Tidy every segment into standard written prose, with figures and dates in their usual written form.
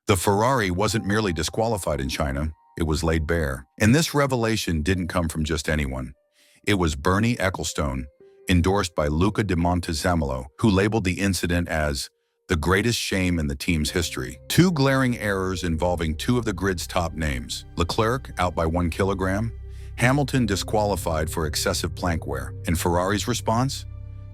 The Ferrari wasn't merely disqualified in China, it was laid bare. And this revelation didn't come from just anyone. It was Bernie Ecclestone, endorsed by Luca de Montezemolo, who labeled the incident as the greatest shame in the team's history. Two glaring errors involving two of the grid's top names. Leclerc out by 1 kilogram, Hamilton disqualified for excessive plank wear. And Ferrari's response?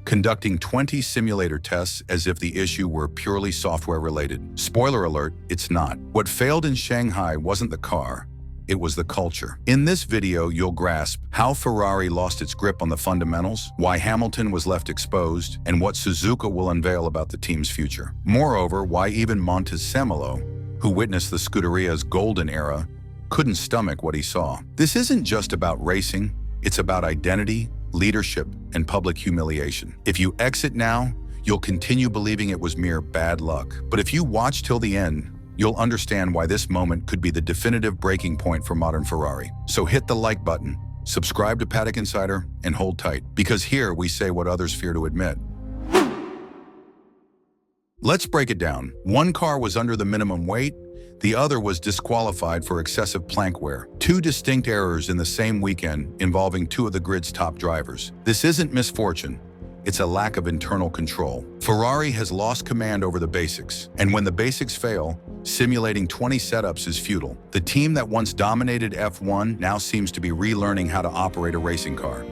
Conducting 20 simulator tests as if the issue were purely software-related. Spoiler alert, it's not. What failed in Shanghai wasn't the car, it was the culture. In this video, you'll grasp how Ferrari lost its grip on the fundamentals, why Hamilton was left exposed, and what Suzuka will unveil about the team's future. Moreover, why even Montezemolo, who witnessed the Scuderia's golden era, couldn't stomach what he saw. This isn't just about racing, it's about identity, leadership, and public humiliation. If you exit now, you'll continue believing it was mere bad luck. But if you watch till the end, you'll understand why this moment could be the definitive breaking point for modern Ferrari. So hit the like button, subscribe to Paddock Insider, and hold tight, because here we say what others fear to admit. Let's break it down. One car was under the minimum weight, the other was disqualified for excessive plank wear. Two distinct errors in the same weekend involving two of the grid's top drivers. This isn't misfortune, it's a lack of internal control. Ferrari has lost command over the basics, and when the basics fail, simulating 20 setups is futile. The team that once dominated F1 now seems to be relearning how to operate a racing car.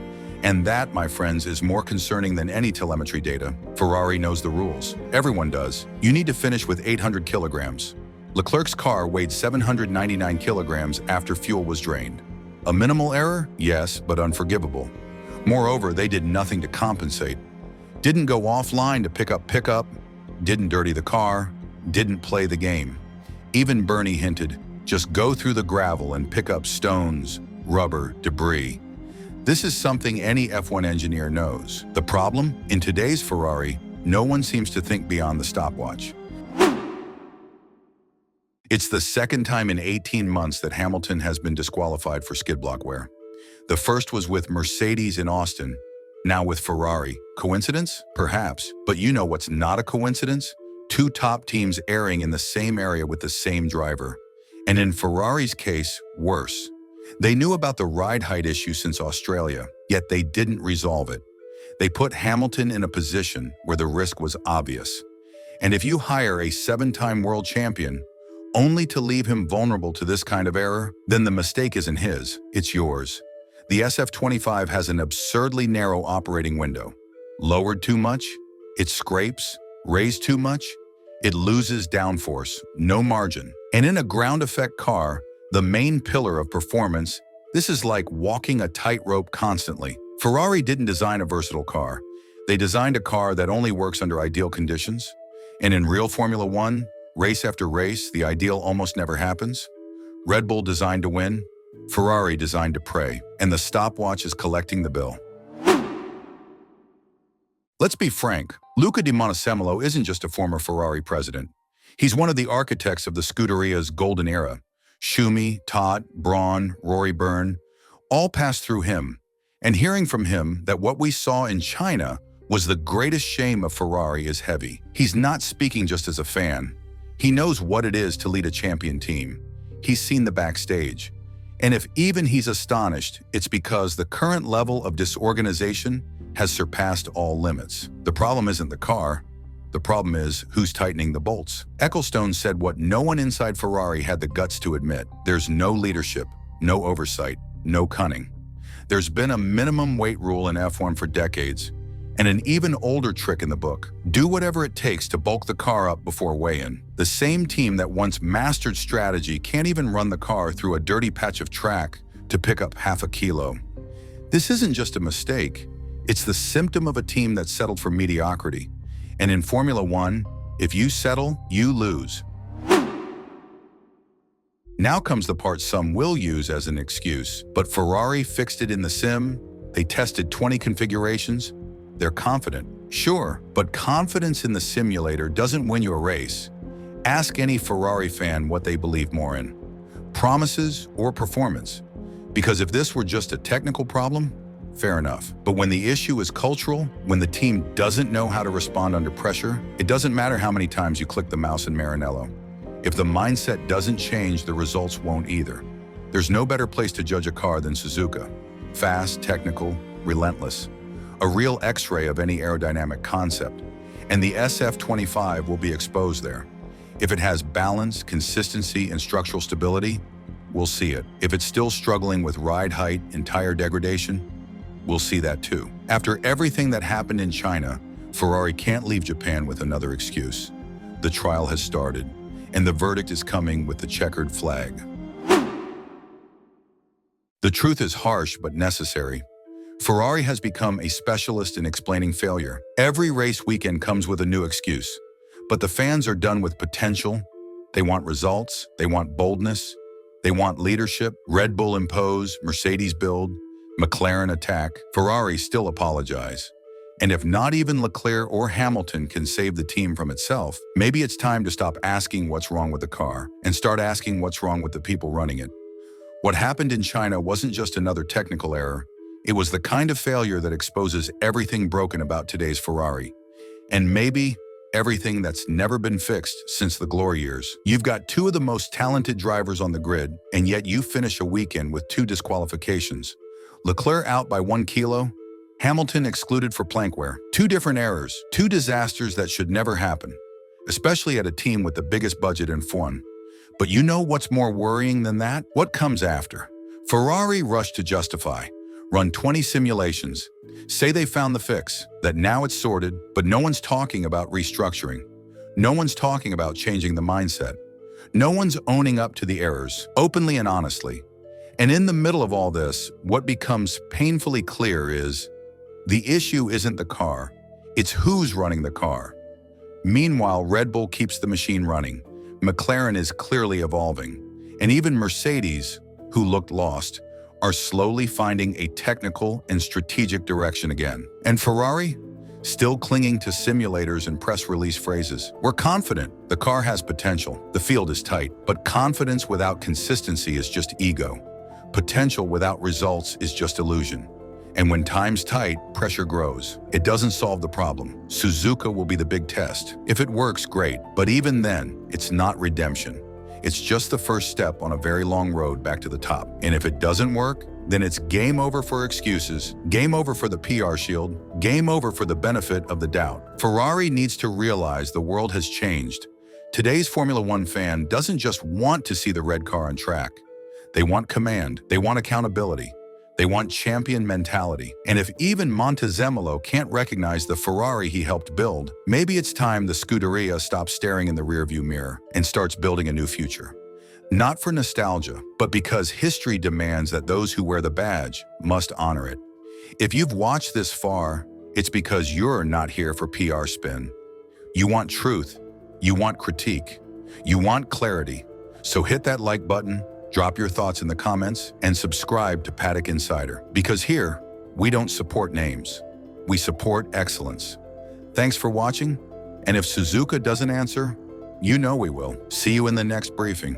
And that, my friends, is more concerning than any telemetry data. Ferrari knows the rules. Everyone does. You need to finish with 800 kilograms. Leclerc's car weighed 799 kilograms after fuel was drained. A minimal error? Yes, but unforgivable. Moreover, they did nothing to compensate. Didn't go offline to pick up pickup, didn't dirty the car, didn't play the game. Even Bernie hinted, just go through the gravel and pick up stones, rubber, debris. This is something any F1 engineer knows. The problem? In today's Ferrari, no one seems to think beyond the stopwatch. It's the second time in 18 months that Hamilton has been disqualified for skid block wear. The first was with Mercedes in Austin, now with Ferrari. Coincidence? Perhaps. But you know what's not a coincidence? Two top teams erring in the same area with the same driver. And in Ferrari's case, worse. They knew about the ride height issue since Australia, yet they didn't resolve it. They put Hamilton in a position where the risk was obvious. And if you hire a 7-time world champion, only to leave him vulnerable to this kind of error, then the mistake isn't his, it's yours. The SF25 has an absurdly narrow operating window. Lowered too much, it scrapes. Raised too much, it loses downforce, no margin. And in a ground effect car, the main pillar of performance, this is like walking a tightrope constantly. Ferrari didn't design a versatile car. They designed a car that only works under ideal conditions. And in real Formula One, race after race, the ideal almost never happens. Red Bull designed to win, Ferrari designed to prey, and the stopwatch is collecting the bill. Let's be frank, Luca de Montezemolo isn't just a former Ferrari president. He's one of the architects of the Scuderia's golden era. Schumi, Todt, Brawn, Rory Byrne, all passed through him. And hearing from him that what we saw in China was the greatest shame of Ferrari is heavy. He's not speaking just as a fan. He knows what it is to lead a champion team. He's seen the backstage. And if even he's astonished, it's because the current level of disorganization has surpassed all limits. The problem isn't the car. The problem is who's tightening the bolts. Ecclestone said what no one inside Ferrari had the guts to admit. There's no leadership, no oversight, no cunning. There's been a minimum weight rule in F1 for decades, and an even older trick in the book. Do whatever it takes to bulk the car up before weigh-in. The same team that once mastered strategy can't even run the car through a dirty patch of track to pick up half a kilo. This isn't just a mistake. It's the symptom of a team that settled for mediocrity. And in Formula One, if you settle, you lose. Now comes the part some will use as an excuse, but Ferrari fixed it in the sim. They tested 20 configurations. They're confident. Sure, but confidence in the simulator doesn't win you a race. Ask any Ferrari fan what they believe more in, promises or performance. Because if this were just a technical problem, fair enough. But when the issue is cultural, when the team doesn't know how to respond under pressure, it doesn't matter how many times you click the mouse in Maranello. If the mindset doesn't change, the results won't either. There's no better place to judge a car than Suzuka. Fast, technical, relentless. A real X-ray of any aerodynamic concept. And the SF25 will be exposed there. If it has balance, consistency, and structural stability, we'll see it. If it's still struggling with ride height and tire degradation, we'll see that too. After everything that happened in China, Ferrari can't leave Japan with another excuse. The trial has started, and the verdict is coming with the checkered flag. The truth is harsh but necessary. Ferrari has become a specialist in explaining failure. Every race weekend comes with a new excuse. But the fans are done with potential. They want results. They want boldness. They want leadership. Red Bull impose, Mercedes build, McLaren attack. Ferrari still apologize. And if not even Leclerc or Hamilton can save the team from itself, maybe it's time to stop asking what's wrong with the car and start asking what's wrong with the people running it. What happened in China wasn't just another technical error. It was the kind of failure that exposes everything broken about today's Ferrari. And maybe everything that's never been fixed since the glory years. You've got two of the most talented drivers on the grid, and yet you finish a weekend with 2 disqualifications. Leclerc out by 1 kilo, Hamilton excluded for plank wear. 2 different errors, 2 disasters that should never happen, especially at a team with the biggest budget in F1. But you know what's more worrying than that? What comes after? Ferrari rushed to justify, run 20 simulations, say they found the fix, that now it's sorted, but no one's talking about restructuring. No one's talking about changing the mindset. No one's owning up to the errors, openly and honestly. And in the middle of all this, what becomes painfully clear is the issue isn't the car, it's who's running the car. Meanwhile, Red Bull keeps the machine running. McLaren is clearly evolving, and even Mercedes, who looked lost, are slowly finding a technical and strategic direction again. And Ferrari, still clinging to simulators and press release phrases. We're confident, the car has potential, the field is tight, but confidence without consistency is just ego. Potential without results is just illusion. And when time's tight, pressure grows. It doesn't solve the problem. Suzuka will be the big test. If it works, great. But even then, it's not redemption. It's just the first step on a very long road back to the top. And if it doesn't work, then it's game over for excuses, game over for the PR shield, game over for the benefit of the doubt. Ferrari needs to realize the world has changed. Today's Formula One fan doesn't just want to see the red car on track. They want command. They want accountability. They want champion mentality. And if even Montezemolo can't recognize the Ferrari he helped build, maybe it's time the Scuderia stops staring in the rearview mirror and starts building a new future. Not for nostalgia, but because history demands that those who wear the badge must honor it. If you've watched this far, it's because you're not here for PR spin. You want truth. You want critique. You want clarity. So hit that like button, drop your thoughts in the comments, and subscribe to Paddock Insider. Because here, we don't support names. We support excellence. Thanks for watching, and if Suzuka doesn't answer, you know we will. See you in the next briefing.